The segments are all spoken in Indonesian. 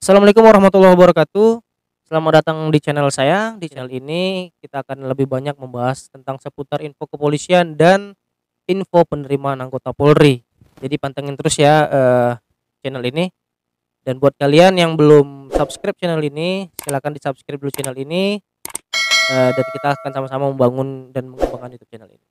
Assalamualaikum warahmatullahi wabarakatuh. Selamat datang di channel saya. Di channel ini kita akan lebih banyak membahas tentang seputar info kepolisian dan info penerimaan anggota Polri. Jadi pantengin terus ya channel ini. Dan buat kalian yang belum subscribe channel ini, silahkan di subscribe dulu channel ini. Dan kita akan sama-sama membangun dan mengembangkan YouTube channel ini.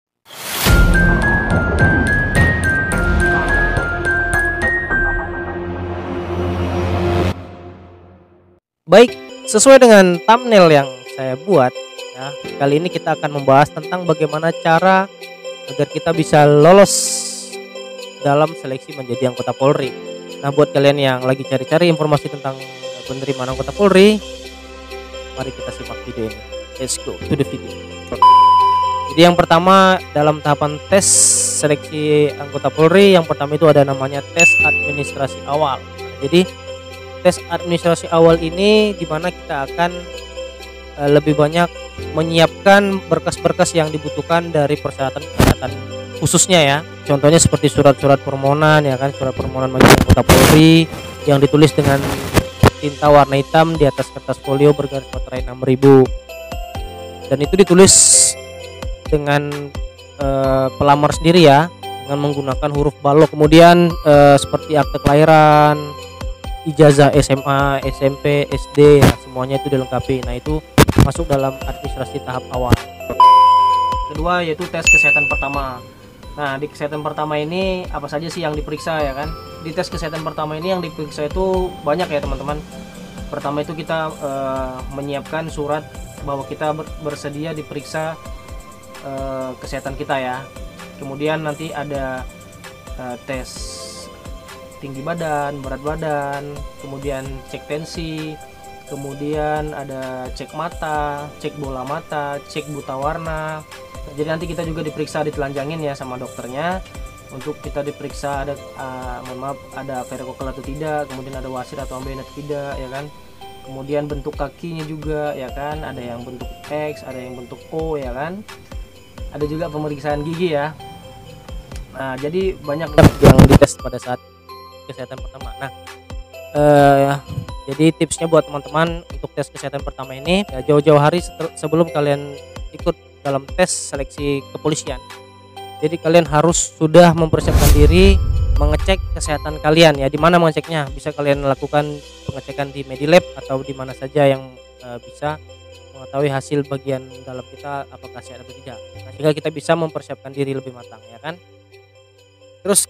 Baik, sesuai dengan thumbnail yang saya buat, ya, kali ini kita akan membahas tentang bagaimana cara agar kita bisa lolos dalam seleksi menjadi anggota Polri. Nah, buat kalian yang lagi cari-cari informasi tentang penerimaan anggota Polri, mari kita simak video ini. Let's go to the video. Jadi yang pertama dalam tahapan tes seleksi anggota Polri, yang pertama itu ada namanya tes administrasi awal. Jadi tes administrasi awal ini dimana kita akan lebih banyak menyiapkan berkas-berkas yang dibutuhkan dari persyaratan khususnya ya. Contohnya seperti surat-surat permohonan ya kan, surat permohonan menjadi anggota Polri yang ditulis dengan tinta warna hitam di atas kertas folio bergaris materai 6000. Dan itu ditulis dengan pelamar sendiri ya, dengan menggunakan huruf balok. Kemudian seperti akte kelahiran, ijazah SMA, SMP, SD, ya, semuanya itu dilengkapi. Nah, itu masuk dalam administrasi tahap awal. Kedua yaitu tes kesehatan pertama. Nah, di kesehatan pertama ini apa saja sih yang diperiksa ya kan? Di tes kesehatan pertama ini yang diperiksa itu banyak ya teman-teman. Pertama itu kita menyiapkan surat bahwa kita bersedia diperiksa kesehatan kita ya. Kemudian nanti ada tes tinggi badan, berat badan, kemudian cek tensi, kemudian ada cek mata, cek bola mata, cek buta warna. Jadi nanti kita juga diperiksa, ditelanjangin ya sama dokternya untuk kita diperiksa ada ada varikokel atau tidak, kemudian ada wasit atau ambeien atau tidak ya kan. Kemudian bentuk kakinya juga ya kan, ada yang bentuk X, ada yang bentuk O ya kan. Ada juga pemeriksaan gigi ya. Nah, jadi banyak yang dites pada saat kesehatan pertama. Nah, jadi tipsnya buat teman-teman untuk tes kesehatan pertama ini ya, jauh-jauh hari sebelum kalian ikut dalam tes seleksi kepolisian. Jadi kalian harus sudah mempersiapkan diri mengecek kesehatan kalian ya. Di mana mengeceknya? Bisa kalian lakukan pengecekan di Medilab atau di mana saja yang bisa mengetahui hasil bagian dalam kita apakah sehat atau tidak. Nah, sehingga kita bisa mempersiapkan diri lebih matang ya kan. Terus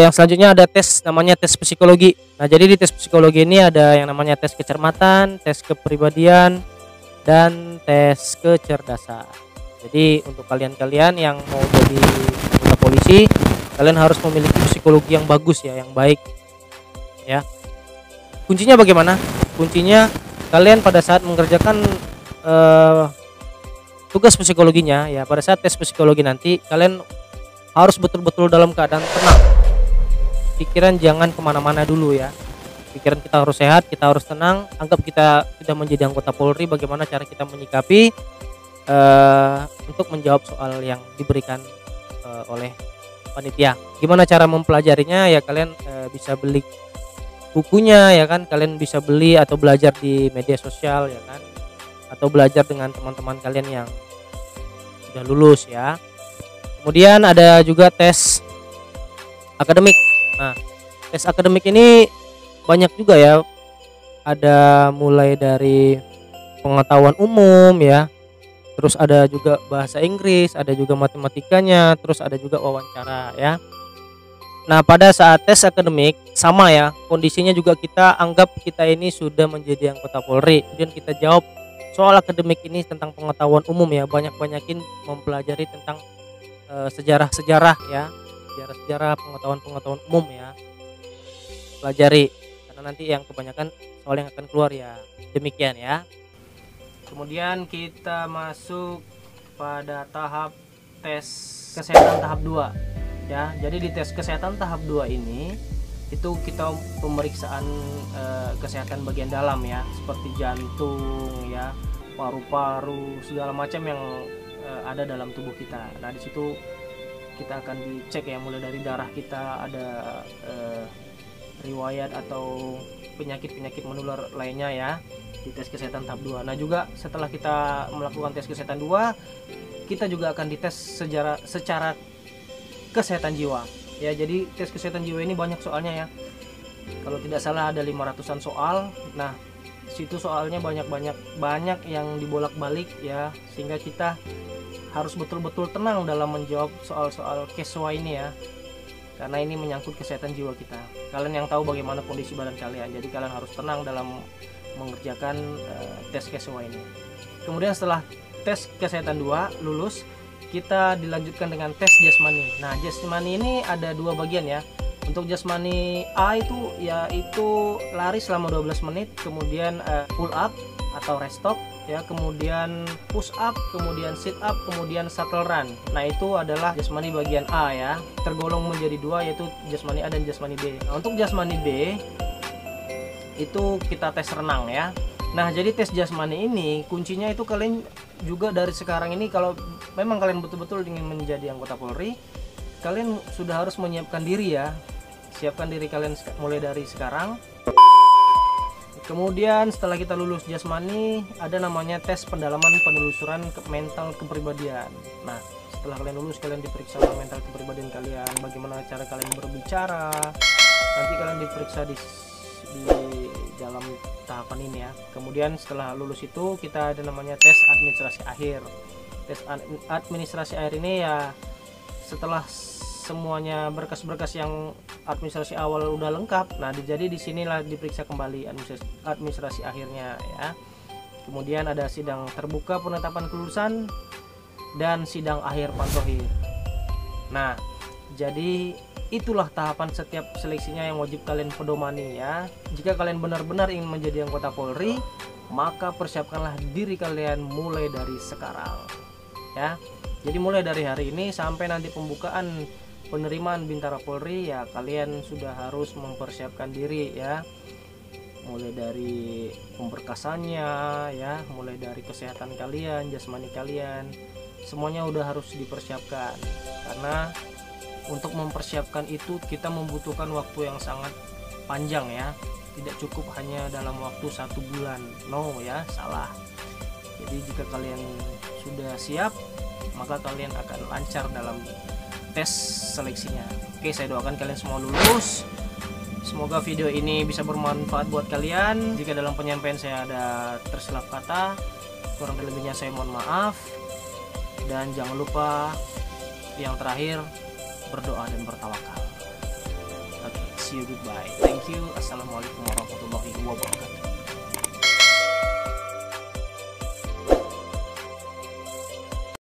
yang selanjutnya ada tes namanya tes psikologi. Nah, jadi di tes psikologi ini ada yang namanya tes kecermatan, tes kepribadian, dan tes kecerdasan. Jadi untuk kalian-kalian yang mau jadi anggota polisi, kalian harus memiliki psikologi yang bagus ya, yang baik. Ya. Kuncinya bagaimana? Kuncinya kalian pada saat mengerjakan tugas psikologinya ya, pada saat tes psikologi nanti kalian harus betul-betul dalam keadaan tenang. Pikiran jangan kemana-mana dulu ya. Pikiran kita harus sehat, kita harus tenang. Anggap kita sudah menjadi anggota Polri, bagaimana cara kita menyikapi untuk menjawab soal yang diberikan oleh panitia. Gimana cara mempelajarinya ya, kalian bisa beli bukunya ya kan, kalian bisa beli atau belajar di media sosial ya kan, atau belajar dengan teman-teman kalian yang sudah lulus ya. Kemudian ada juga tes akademik. Nah, tes akademik ini banyak juga ya. Ada mulai dari pengetahuan umum ya. Terus ada juga bahasa Inggris, ada juga matematikanya, terus ada juga wawancara ya. Nah, pada saat tes akademik sama ya, kondisinya juga kita anggap kita ini sudah menjadi anggota Polri. Kemudian kita jawab soal akademik ini tentang pengetahuan umum ya, banyak-banyakin mempelajari tentang sejarah-sejarah ya, sejarah-sejarah, pengetahuan umum ya, pelajari karena nanti yang kebanyakan soal yang akan keluar ya, demikian ya. Kemudian kita masuk pada tahap tes kesehatan tahap 2 ya. Jadi di tes kesehatan tahap 2 ini itu kita pemeriksaan kesehatan bagian dalam ya, seperti jantung ya, paru-paru, segala macam yang ada dalam tubuh kita. Nah, di situ kita akan dicek ya, mulai dari darah kita ada riwayat atau penyakit-penyakit menular lainnya ya di tes kesehatan tahap 2. Nah juga setelah kita melakukan tes kesehatan 2, kita juga akan dites secara kesehatan jiwa ya. Jadi tes kesehatan jiwa ini banyak soalnya ya, kalau tidak salah ada 500-an soal. Nah situ soalnya banyak yang dibolak-balik ya, sehingga kita harus betul-betul tenang dalam menjawab soal-soal KESWA ini ya, karena ini menyangkut kesehatan jiwa kita. Kalian yang tahu bagaimana kondisi badan kalian, jadi kalian harus tenang dalam mengerjakan tes KESWA ini. Kemudian setelah tes kesehatan 2 lulus, kita dilanjutkan dengan tes jasmani. Nah jasmani ini ada 2 bagian ya. Untuk jasmani A itu yaitu lari selama 12 menit, kemudian pull up atau rest stop ya, kemudian push up, kemudian sit up, kemudian shuttle run. Nah itu adalah jasmani bagian A ya, tergolong menjadi 2 yaitu jasmani A dan jasmani B. Nah untuk jasmani B itu kita tes renang ya. Nah jadi tes jasmani ini kuncinya itu kalian juga dari sekarang ini, kalau memang kalian betul-betul ingin menjadi anggota Polri, kalian sudah harus menyiapkan diri ya. Siapkan diri kalian mulai dari sekarang. Kemudian setelah kita lulus jasmani, ada namanya tes pendalaman penelusuran mental kepribadian. Nah setelah kalian lulus, kalian diperiksa mental kepribadian kalian, bagaimana cara kalian berbicara. Nanti kalian diperiksa di dalam tahapan ini ya. Kemudian setelah lulus itu kita ada namanya tes administrasi akhir. Tes administrasi akhir ini ya setelah semuanya berkas-berkas yang administrasi awal udah lengkap. Nah jadi disinilah diperiksa kembali administrasi akhirnya ya. Kemudian ada sidang terbuka penetapan kelulusan dan sidang akhir pantohir. Nah jadi itulah tahapan setiap seleksinya yang wajib kalian pedomani ya. Jika kalian benar-benar ingin menjadi anggota Polri, maka persiapkanlah diri kalian mulai dari sekarang ya. Jadi mulai dari hari ini sampai nanti pembukaan penerimaan Bintara Polri ya, kalian sudah harus mempersiapkan diri ya. Mulai dari pemberkasannya ya, mulai dari kesehatan kalian, jasmani kalian, semuanya udah harus dipersiapkan. Karena untuk mempersiapkan itu kita membutuhkan waktu yang sangat panjang ya. Tidak cukup hanya dalam waktu 1 bulan. No ya, salah. Jadi jika kalian sudah siap, maka kalian akan lancar dalam tes seleksinya. Oke, saya doakan kalian semua lulus. Semoga video ini bisa bermanfaat buat kalian. Jika dalam penyampaian saya ada tersilap kata, kurang lebihnya saya mohon maaf. Dan jangan lupa yang terakhir, berdoa dan bertawakal. Oke, see you, goodbye. Thank you. Assalamualaikum warahmatullahi wabarakatuh.